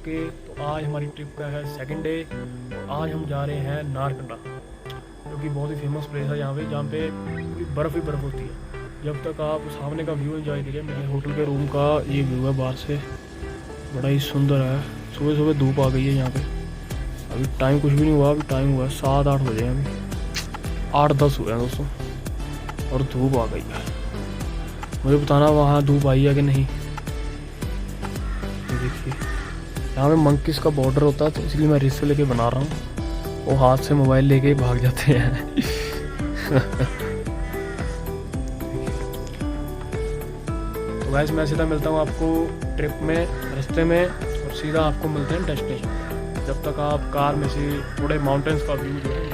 Okay, तो आज हमारी ट्रिप का है सेकंड डे। आज हम जा रहे हैं नारकंडा, जो कि बहुत ही फेमस प्लेस है यहाँ पे, जहाँ पे पूरी बर्फ़ ही बर्फ़ होती है। जब तक आप सामने का व्यू एंजॉय करिए। मेरे होटल के रूम का ये व्यू है बाहर से, बड़ा ही सुंदर है। सुबह सुबह धूप आ गई है यहाँ पे। अभी टाइम कुछ भी नहीं हुआ, अभी टाइम हुआ है 7-8 बजे, अभी 8-10 हुए हैं दोस्तों, और धूप आ गई है। मुझे बताना वहाँ धूप आई है कि नहीं। देखिए यहाँ पे मंकीस का बॉर्डर होता है, तो इसलिए मैं रिस्क लेके बना रहा हूँ। वो हाथ से मोबाइल लेके भाग जाते हैं। तो गाइस मैं सीधा मिलता हूँ आपको ट्रिप में, रास्ते में, और सीधा आपको मिलते हैं डेस्टिनेशन। जब तक आप कार में से थोड़े माउंटेन्स का व्यू जो है।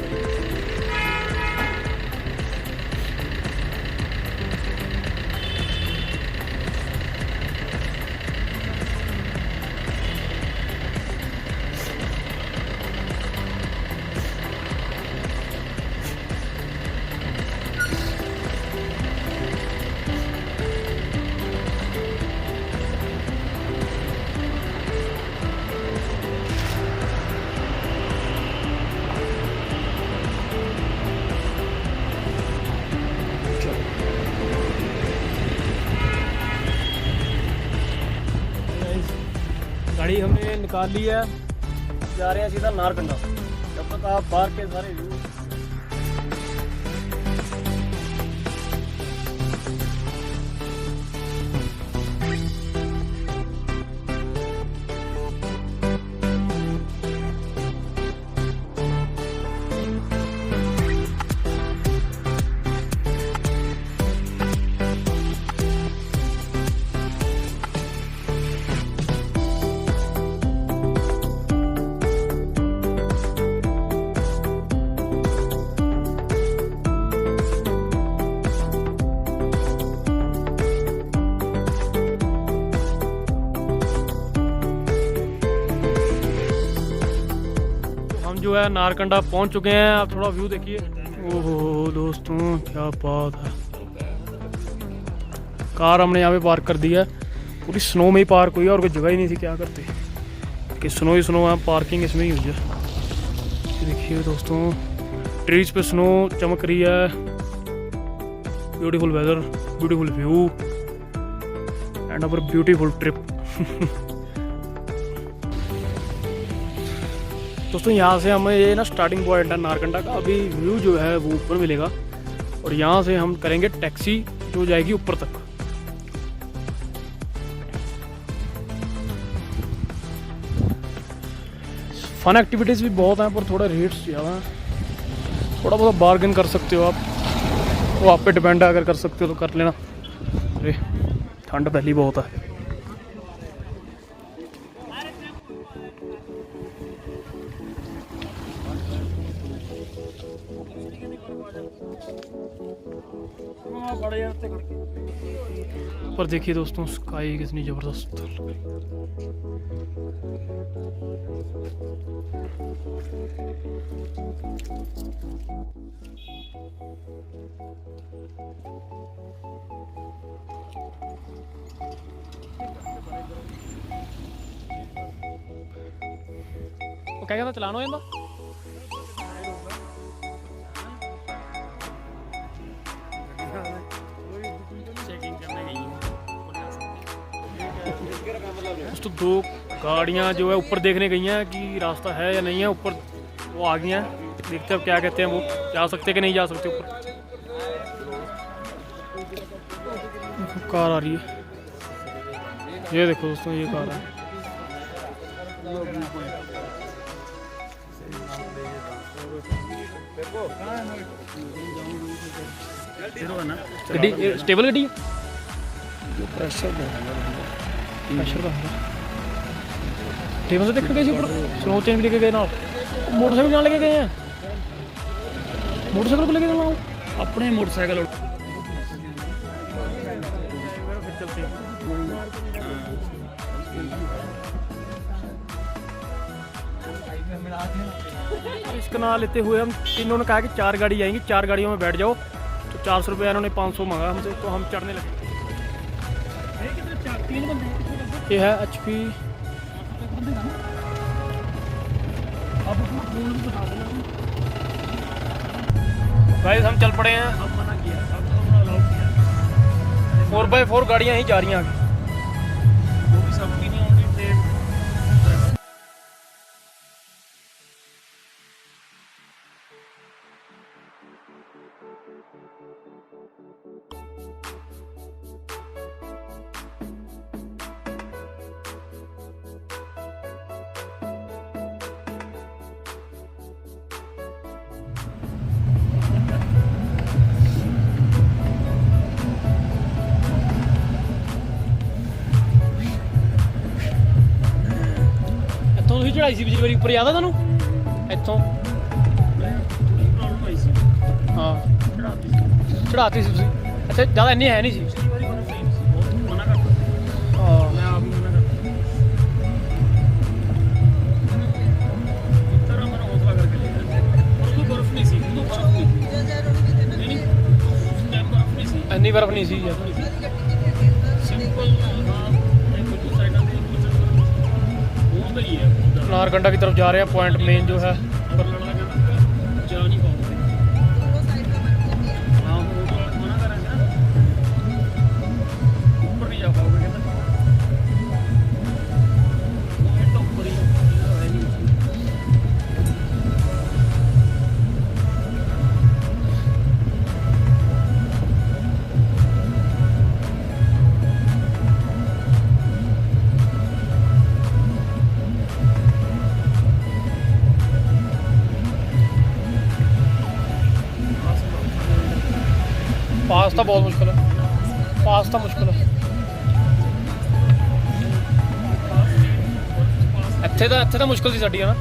गाड़ी हमने निकाल ली है, जा रहे हैं सीधा नारकंडा। जब तक आप बाहर के सारे व्यू जो है नारकंडा पहुंच चुके हैं। आप थोड़ा व्यू देखिए। ओहो दोस्तों क्या बात है। कार हमने यहाँ पे पार्क कर दी है, पूरी स्नो में ही पार्क हुई है, और कोई जगह ही नहीं थी। क्या करते कि स्नो ही स्नो है, पार्किंग इसमें ही हुई है। देखिए दोस्तों ट्रीज पे स्नो चमक रही है। Beautiful weather, beautiful view and our beautiful trip. दोस्तों यहाँ से हमें ये ना स्टार्टिंग पॉइंट है नारकंडा का। अभी व्यू जो है वो ऊपर मिलेगा, और यहाँ से हम करेंगे टैक्सी जो जाएगी ऊपर तक। फन एक्टिविटीज़ भी बहुत हैं, पर थोड़ा रेट्स ज़्यादा हैं। थोड़ा बहुत बार्गेन कर सकते हो आप, वो आप पे डिपेंड है। अगर कर सकते हो तो कर लेना। अरे ठंड पहली बहुत है। पर देखिए दोस्तों स्काई कितनी जबरदस्त। क्या कहता चलाना हो तो दो गाड़ियां जो है ऊपर देखने गई हैं कि रास्ता है या नहीं है। ऊपर वो आ गई हैं, देखते हैं क्या कहते हैं। वो जा सकते कि नहीं जा सकते ऊपर। कार आ रही है, ये देखो दोस्तों ये कार है। गड्डी स्टेबल गड्डी प्रेशर का टेबल से देख गए ऊपर। स्नो चेन भी लेके गए ना, मोटरसाइकिल ना लेके गए हैं। मोटरसाइकिल को लेके जाना अपने मोटरसाइकिल। इसका नाम लेते हुए हम तीनों ने कहा कि 4 गाड़ी आएंगी, 4 गाड़ियों में बैठ जाओ। तो 400 रुपये इन्होंने 500 मांगा हमसे, तो हम चढ़ने लगे। ये है HP गाइस हम चल पड़े हैं। 4x4 गाड़ियाँ ही जा रही हैं आगे। वो भी सबकी नहीं होंगी ट्रेन। ਤੁਸੀਂ ਚੜਾਈ ਸੀ ਪਿਛਲੀ ਵਾਰੀ ਉੱਪਰ, ਯਾਦ ਆ ਤੁਹਾਨੂੰ? ਇੱਥੋਂ ਹਾਂ ਚੜਾਤੀ ਸੀ ਤੁਸੀਂ। ਅੱਛਾ ਜ਼ਿਆਦਾ ਇੰਨੀ ਹੈ ਨਹੀਂ ਸੀ। ਇੰਨੀ ਬਰਫ਼ ਨਹੀਂ ਸੀ। नारकंडा की तरफ जा रहे हैं। पॉइंट मेन जो है जा नहीं पाओगे। हाँ मना करेंगे ऊपर नहीं जा पाओगे। पास तो बहुत मुश्किल है। पास तो मुश्किल है। इत्थे तो मुश्किल सी साडी है ना।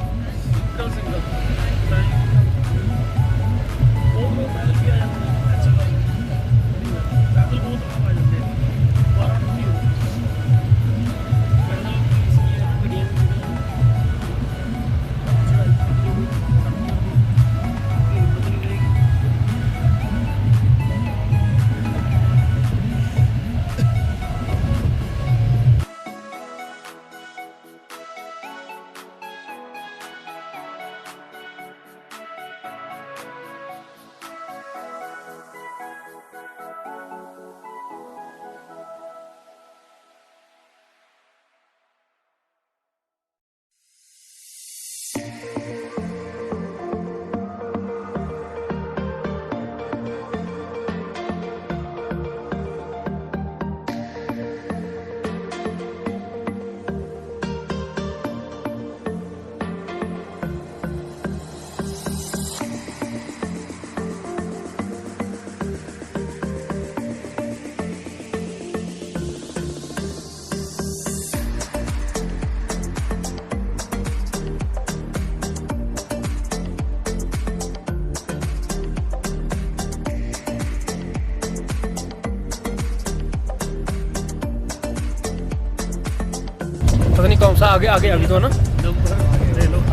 पता नहीं कौन सा आगे आगे अभी तो ना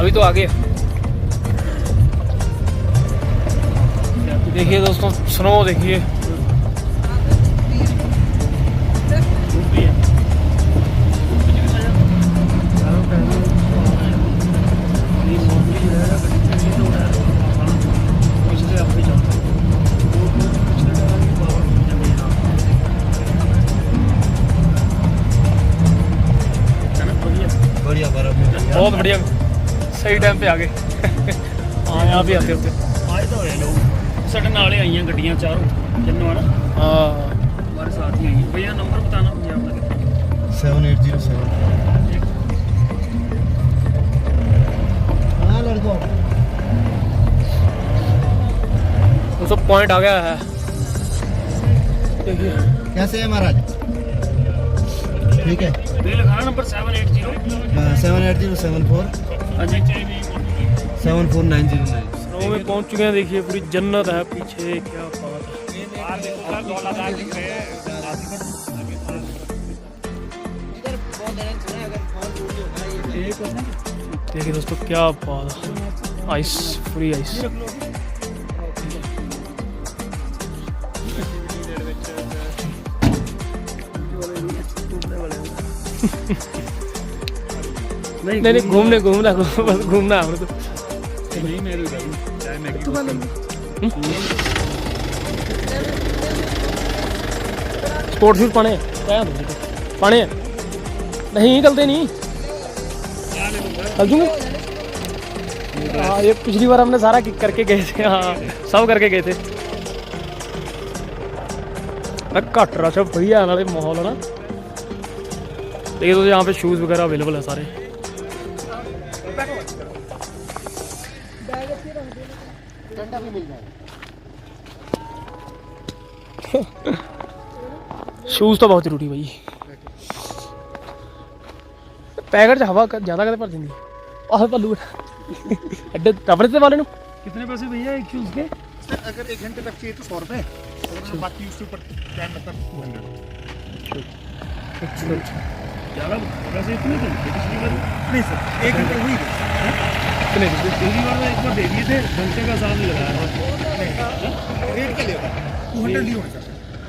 अभी तो आगे। देखिए दोस्तों स्नो देखिए। बहुत बढ़िया सही टाइम पे आ गए। हाँ यहाँ भी आते होते आए तो हुए लोग साढ़े नाले आई हैं गड्डियाँ चारों जिन्हों है ना। हाँ हमारे साथ ही आई हैं। भैया नंबर बताना मुझे आपका। 7807। हाँ लड़कों तो सब पॉइंट आ गया है। देखिए कैसे है महाराज? ठीक है। बिल लिखा नंबर 780 78074 अजी 74909। स्नो में पहुंच चुके हैं। देखिए पूरी जन्नत है पीछे, क्या बात है। देखिए दोस्तों क्या बात है। आइस पूरी आइस। नहीं नहीं घूमना बस घूमना हमने तो। नहीं मैं तो जाऊँ चाय मैगी स्पोर्ट शूज पाने पाने नहीं चलते नहीं चल दूंगा। हाँ ये पिछली बार हमने सारा करके गए थे, हाँ सब करके गए थे। घट रश बढ़िया नाले माहौल है ना। देखिए तो यहाँ पे शूज़ वगैरह अवेलेबल है सारे। शूज़ तो बहुत जरूरी भाई। पैकेट च हवा ज़्यादा कदे भर जाती आह पल्लू एडे टबरे से वाले कितने पैसे भैया एक शूज़ के? सर अगर 1 घंटे तक चाहिए तो 100 रुपये, अगर बाकी उसके ऊपर टाइम लगता है 200। ज़्यादा वैसे इतने तो पिछली बार नहीं सर 1 घंटे हुई कितने पिछली बार में एक बार दे दिए थे, घंटे का साथ नहीं लगाया था। रेट क्या लेगा 200 नहीं होना सर।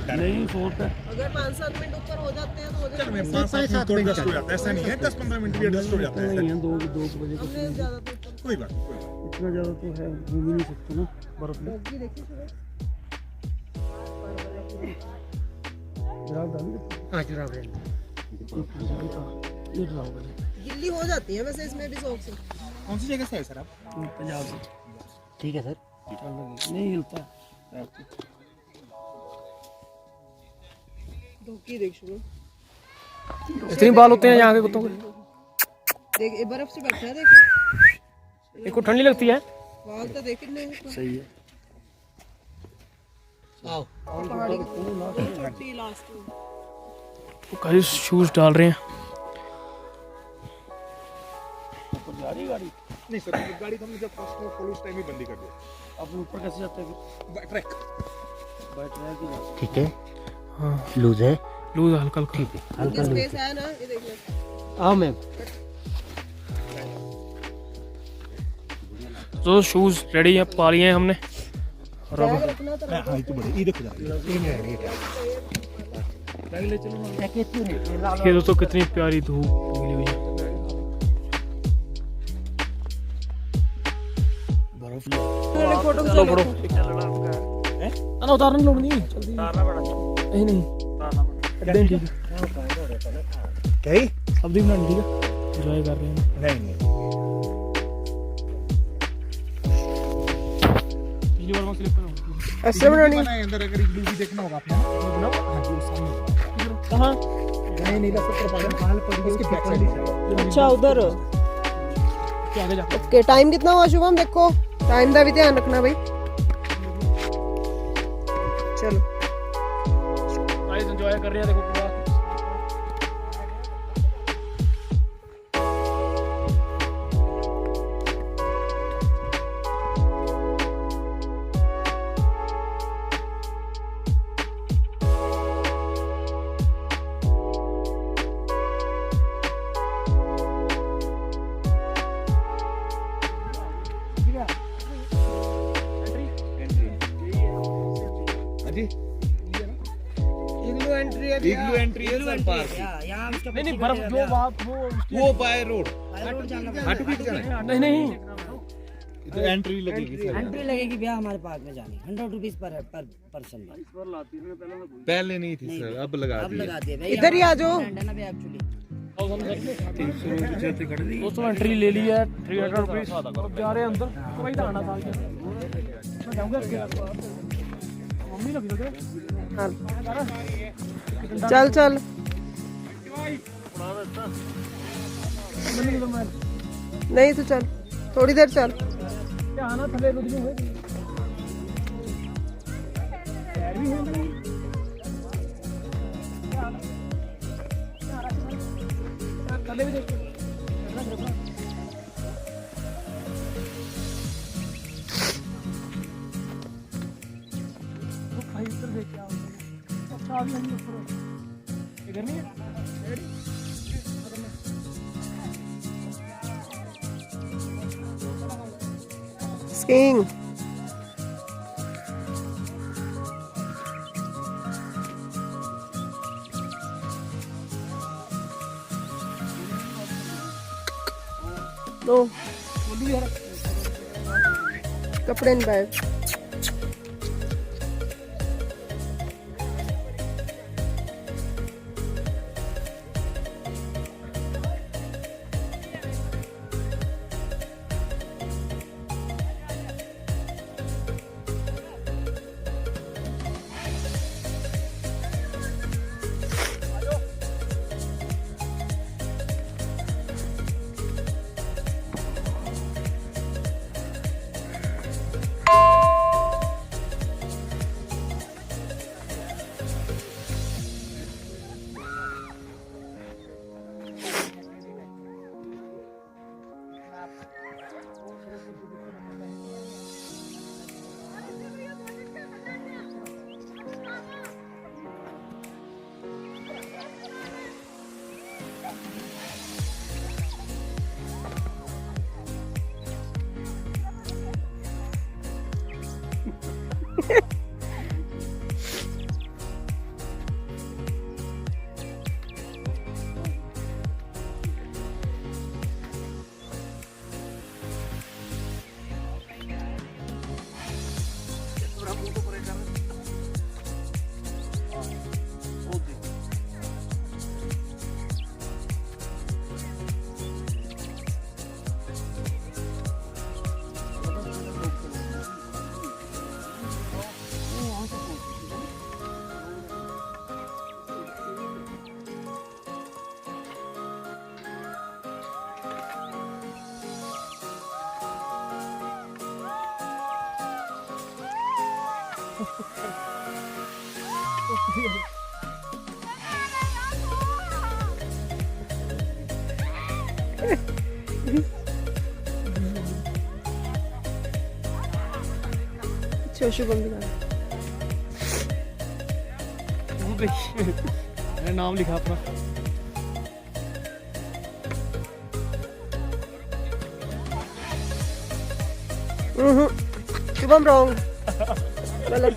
नहीं 100 रुपये अगर 5-7 मिनट ऊपर हो जाते हैं तो हो चल जाता मैं 5-7 मिनट एडजस्ट हो जाता है, ऐसा नहीं है 10-15 मिनट भी एडजस्ट हो जाता है। नहीं है, दो बजे को हमने ज़्यादा तो ऊपर कोई बात नहीं। इतना ज़्यादा तो है घूम ही नहीं सकते ना बर्फ में। होगी, देखिए सुबह जराब डाल हाँ जरा रेट ये जराब वाली गिल्ली हो जाती है वैसे इसमें भी सॉक्स। कौन सी जगह से है सर आप? पंजाब से। ठीक है सर। नहीं हिलता है। धोकी देख शुरू इतनी बाल होते हैं यहाँ के कुत्तों के। देख ये बर्फ से बैठा है, देखो इनको ठंडी लगती है। बाल तो देख कितने हैं। सही है। आओ पहाड़ी की छोटी लास्ट में वो कई शूज़ डाल रहे हैं। नहीं सर गाड़ी तो हमने जब फर्स्ट में फुल उस टाइम ही बंदी कर दिया। आप ऊपर कैसे जाते हैं ट्रैक बैठ रहे हैं कि ठीक है, हाँ लूज है। लूज हल्का हल्का। ठीक है, हल्का इनके लूज स्पेस है ना, ये देखिए। हाँ मैम। तो शूज़ रेडी है, पा लिए हैं हमने। और अब बैग रखना तो हाँ ये तो बड़ी ये देखो जरा ये नहीं है बैग ले चलो ना। ये दोस्तों कितनी प्यारी धूप निकली हुई है। बर्फ फोटो चलो बड़ो है ना उतारने लोग नहीं जल्दी नहीं नहीं एकदम ठीक है। क्या ही? सब्जी बनानी ठीक है, एंजॉय कर रहे हैं। नहीं पिछली बार मैं स्लिप करूँ ऐसे बनानी बनाए अंदर अगर इडली भी देखना होगा आपने ना हाँ जी उस सामने कहाँ नहीं नहीं बस उसके बैक साइड अच्छा उधर। क्या आगे जा ओके टाइम कितना हुआ शुभम? देखो टाइम का भी ध्यान रखना भाई। चलो गाइस एंजॉय कर रहे हैं। देखो पूरा इग्लू एंट्री है। इग्लू एंट्री है सर पास नहीं नहीं बर्फ जो वहाँ वो बाय रोड हाटू बीच जाना है नहीं नहीं तो एंट्री लगेगी सर एंट्री लगेगी भैया हमारे पार्क में जाने 100 रुपीज पर पर्सन में। पहले नहीं थी सर अब लगा अब दी लगा दिए भाई। इधर ही आ जाओ। है ना भैया एक्चुअली। दोस्तों एंट्री ले ली है 300 रुपीज। अब जा रहे हैं अंदर तो भाई आना था मैं जाऊंगा मम्मी लगी लगे चल चल नहीं तो चल थोड़ी देर चल। आना थले रुक जाओ थले भी देखो भाई इधर देख क्या अच्छा अभी हम ऊपर इधर नहीं है रेडी स्कीइंग। नो कपड़े नहीं पाए। अच्छा शुभम भी गाना। वो देखिए मैंने नाम लिखा अपना। शुभम रॉन्ग गलत।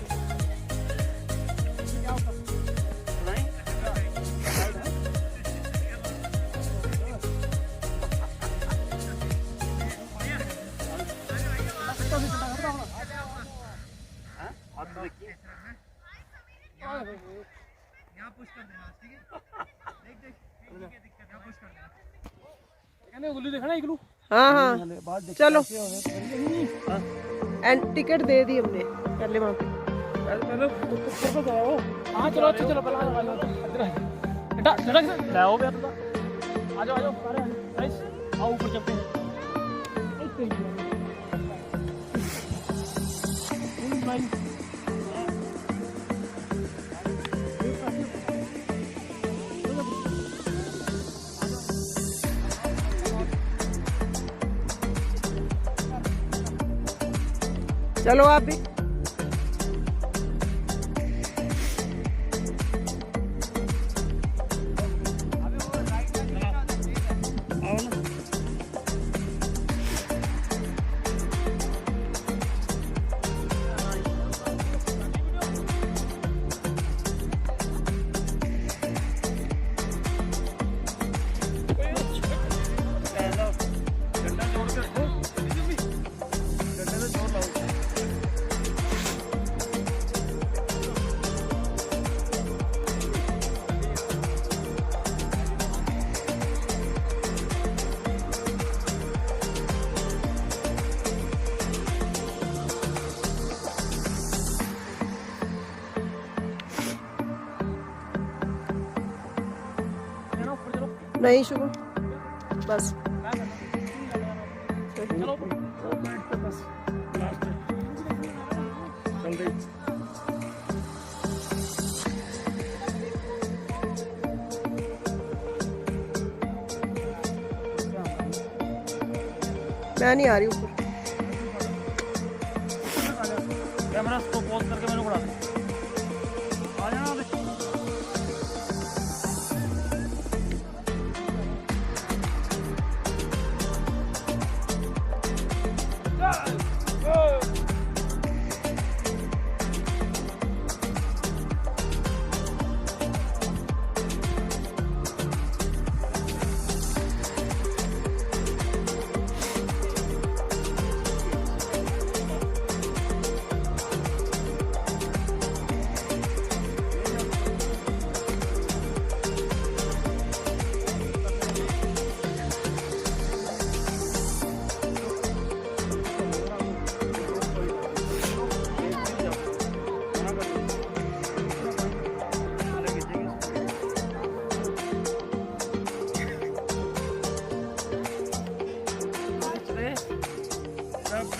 हाँ हाँ चलो एंड टिकट दे दी हमने पहले वहाँ पे। हाँ चलो अच्छा चलो पहले आओ भैया थोड़ा आ जाओ आओ ऊपर चलते हैं। चलो आप भी। नहीं शुभम बस चलो मैं नहीं आ रही ऊपर। कैमरा को पॉज करके मैंने उड़ा दिया। आ जाना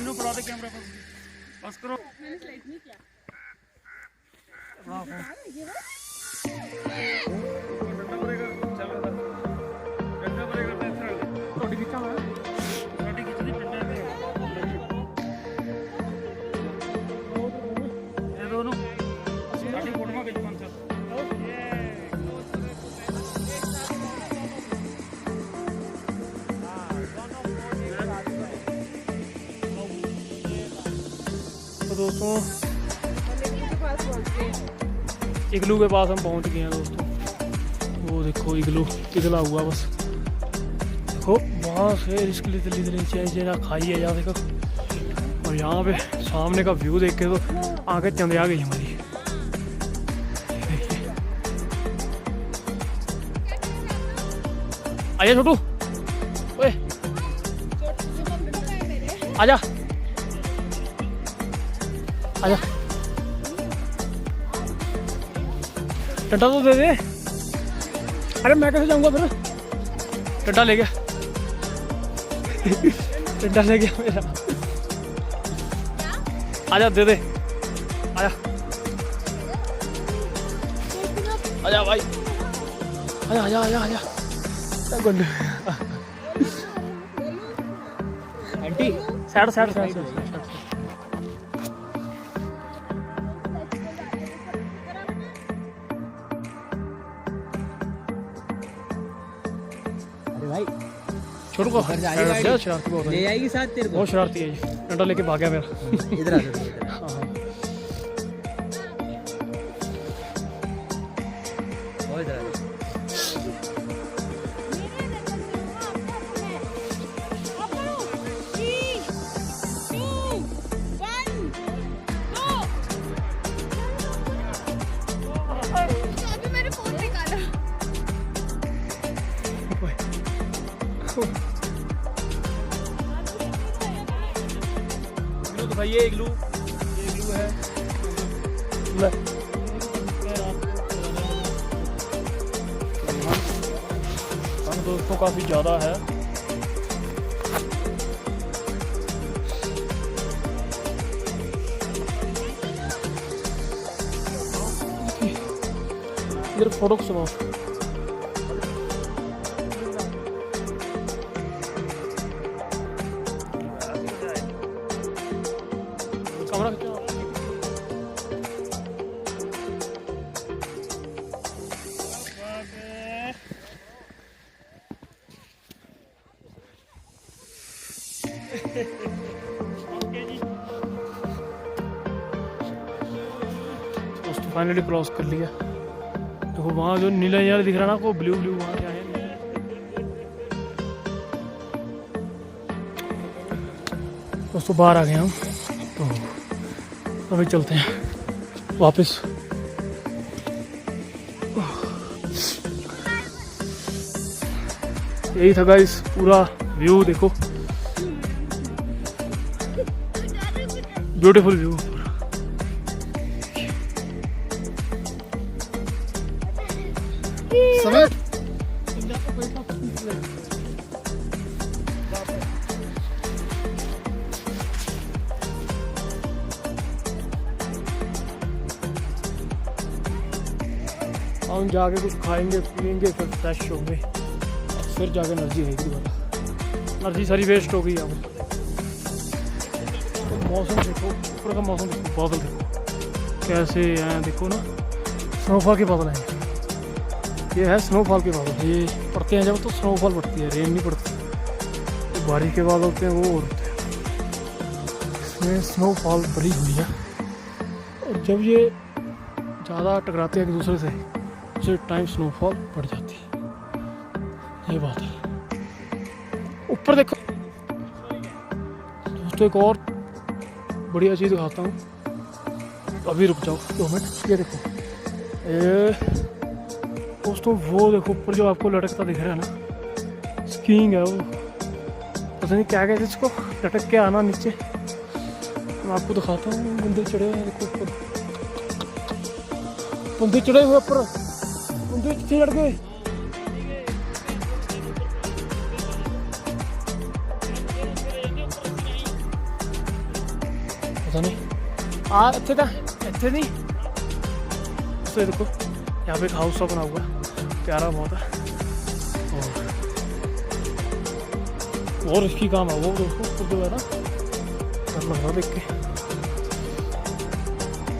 इन्हों फड़ा दे कैमरा बस करो हाँ हाँ रोटी खींचा मैं रोटी खींच दी पिंडे पे ये दोनों साडी फोटो खींच कौन सा तो दोस्तों के पास पहुंच गए। इग्लू के पास हम पहुंच गए हैं दोस्तों। वो देखो इग्लू पिघला हुआ बस देखो वहाँ से इसके लिए दिल्ली नीचे ना खाई है यहाँ देखो। और यहाँ पे सामने का व्यू देख के तो आगे चंदे आ गई हमारी। आजा छोटू ओए आजा आजा टड्डा तो दे दे। अरे मैं कैसे जाऊंगा फिर टड्डा ले गया टड्डा ले गया मेरा। आजा दे दे आजा आजा भाई आजा आजा आजा आजा good aunty side side side Chhotu को शरारती बहुत ले आएगी साथ तेरे को बहुत शरारती है जी। डंडा लेके भाग गया मेरा इधर आ जा हाँ और इधर आ जा इग्लू तो भाई ये इग्लू है ले। हम दोस्तों काफी ज्यादा है। इधर फोटो खिंचवाओ कैमरा खिंचवाओ। दोस्तों फाइनली क्रॉस कर लिया। देखो वहाँ जो नीला नीला दिख रहा ना वो ब्लू ब्लू वहाँ क्या है। दोस्तों बाहर आ गए हम तो अभी चलते हैं वापस। यही था गाइस पूरा व्यू देखो ब्यूटीफुल व्यू। हम जाके कुछ खाएंगे पिएंगे फिर फ्रेश होंगे फिर जाके एनर्जी आएगी दोबारा। एनर्जी सारी वेस्ट हो गई अब। तो मौसम देखो ऊपर का मौसम देखो बादल देखो कैसे हैं देखो ना स्नोफॉल के बादल हैं। ये है स्नोफॉल के बादल। ये पड़ते हैं जब तो स्नोफॉल पड़ती है रेन नहीं पड़ती। तो बारिश के बादल होते हैं वो और होते हैं। इसमें स्नोफॉल भरी हुई है और जब ये ज़्यादा टकराते हैं एक दूसरे से उसी टाइम स्नोफॉल बढ़ जाती है। ये बात है। ऊपर देखो दोस्तों एक और बढ़िया चीज़ दिखाता हूँ। अभी रुक जाओ 2 मिनट। ये देखो दोस्तों वो देखो ऊपर जो आपको लटकता दिख रहा है ना स्कीइंग है वो। पता नहीं क्या कहते इसको लटक के आना नीचे। मैं आपको दिखाता हूँ। बंदे चढ़े हुए हैं देखो ऊपर। बंदे चढ़े हुए ऊपर। बंदे चढ़ गए। पता नहीं इतने था इतने नहीं उससे देखो यहाँ पे एक हाउस सा बना हुआ प्यारा बहुत है और इसकी काम है वो देखो खुद जो है ना डर लग रहा देख के।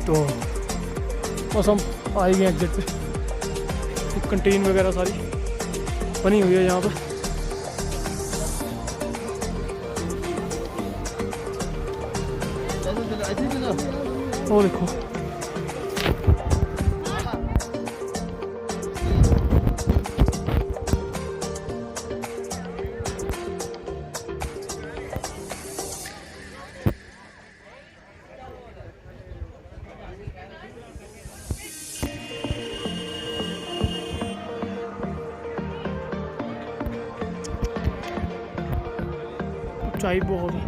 तो बस हम आ ही गए एग्जिट पे। कंटीन वगैरह सारी बनी हुई है यहाँ पे। वो देखो ऊंचाई बहुत है।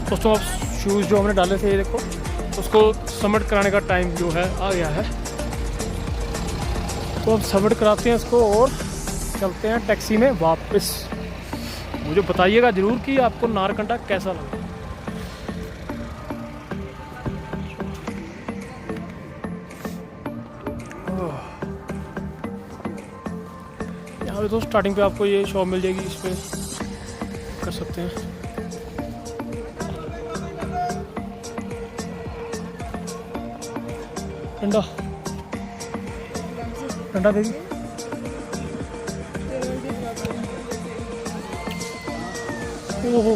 दोस्तों अब शूज़ जो हमने डाले थे ये देखो उसको सबमिट कराने का टाइम जो है आ गया है। तो अब सबमिट कराते हैं इसको और चलते हैं टैक्सी में वापस। मुझे बताइएगा ज़रूर कि आपको नारकंडा कैसा लगा। यहाँ पे तो स्टार्टिंग पे आपको ये शॉप मिल जाएगी, इस पर कर सकते हैं। ठंडा ठंडा देगी ओहो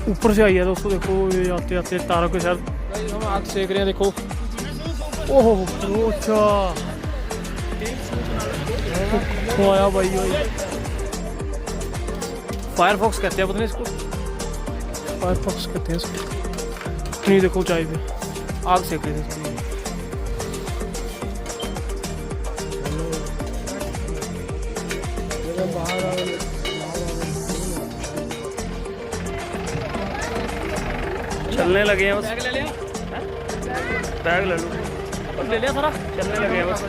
ऊपर से आई है दोस्तों। देखो ये आते आते तारों के साथ हम आग सेक रहे हैं। देखो ओहो अच्छा आया भाई फायरफॉक्स कहते हैं, पता नहीं इसको फायरफॉक्स कहते हैं इसको। नहीं देखो चाय पे आग सेक रहे थे। चलने लगे हैं बस। बैग ले लिया, बैग ले लो और ले लिया सारा। चलने लगे हैं बस।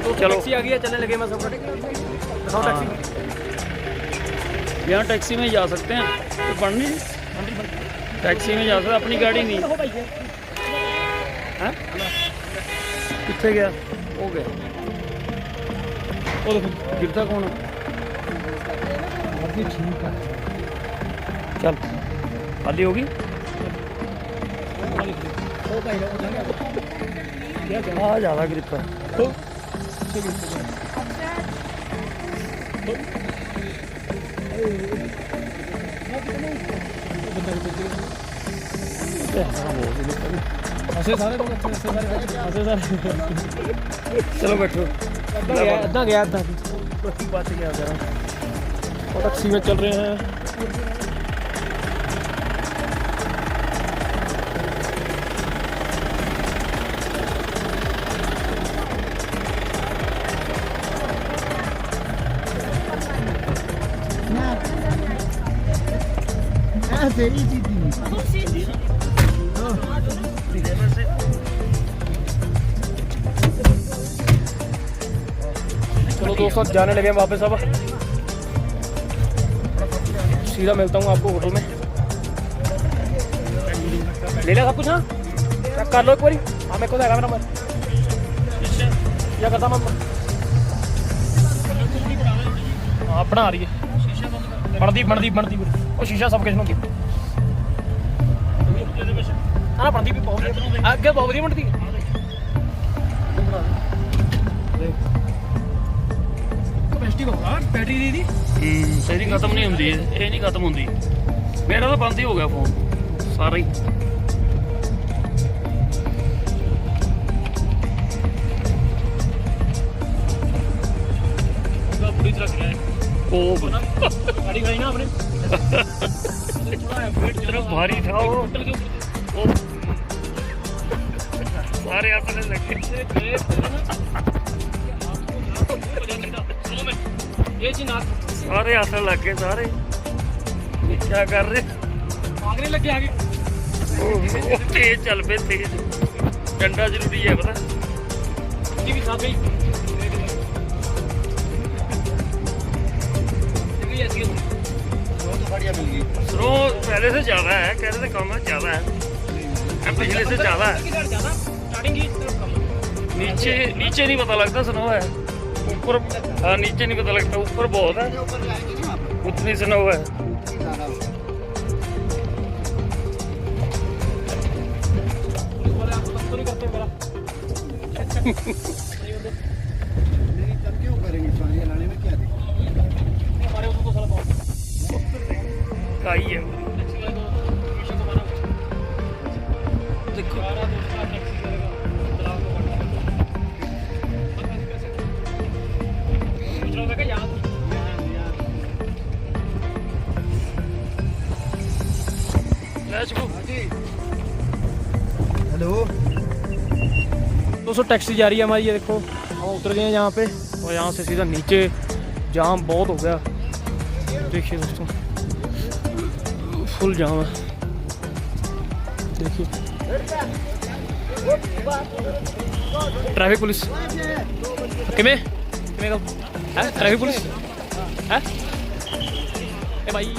तो चलो टैक्सी आ गई है, चलने लगे हैं बस। दिखाओ टैक्सी। यहाँ टैक्सी में जा सकते हैं तो पढ़नी टैक्सी में जा सकते, अपनी गाड़ी नहीं। हैं कितने गया हो गया वो देखो गिरता कौन है। ठीक है चल खाली होगी। हाँ ज़्यादा गिरता है। चलो बैठो। अद्धा गया अद्धा बच गया जरा। और टैक्सी में चल रहे हैं। चलो दोस्तों जाने लगे वापस। अब सीधा मिलता हूँ आपको होटल में। ले लिया सब कुछ। हाँ चेक कर लो एक बारी। हाँ मेरे को देगा मेरा नंबर क्या करता मैं। हाँ बना रही है बनती बनती बनती वो शीशा सब किस होती ना बनती भी बहुत अगे बहुत वधिया बनती कैपेसिटी बहुत बैटरी दी तेरी खत्म नहीं ਹੁੰਦੀ ਇਹ ਨਹੀਂ ਖਤਮ ਹੁੰਦੀ ਮੇਰਾ ਤਾਂ ਬੰਦ ਹੀ ਹੋ ਗਿਆ ਫੋਨ ਸਾਰਾ ਹੀ पूरी तरह गया है ਉਹ गाड़ी खाई ना आपने तेरा भारी था वो सारे अपने लगे ये जी नाक सारे हाथ लगे सारे ये क्या कर रहे आगे नहीं लगे आगे ਉਹ तेज चल पे तेज डंडा जरूरी है पता जी भी साथ गई ऐसी स्लो पहले से ज्यादा है कह रहे थे कम है ज्यादा है पिछले से ज्यादा है स्टार्टिंग की तरफ कम नीचे नीचे नहीं पता लगता स्नो है ऊपर हाँ नीचे नहीं पता लगता ऊपर बहुत है उतनी स्नो है तो नहीं करते मेरा क्यों करेंगे सवारी लाने में क्या दिक्कत हमारे उसको तो साला बहुत काई है देखो यार दूसरा टैक्सी करेगा दलाल को दूसरा लगा याद लेट्स गो हेलो दोस्तों टैक्सी जा रही है हमारी ये देखो हम उतर गए हैं यहाँ पे और यहाँ से सीधा नीचे जाम बहुत हो गया देखिए दोस्तों फुल जाम है देखिए ट्रैफिक पुलिस किमें ट्रैफिक पुलिस है ए भाई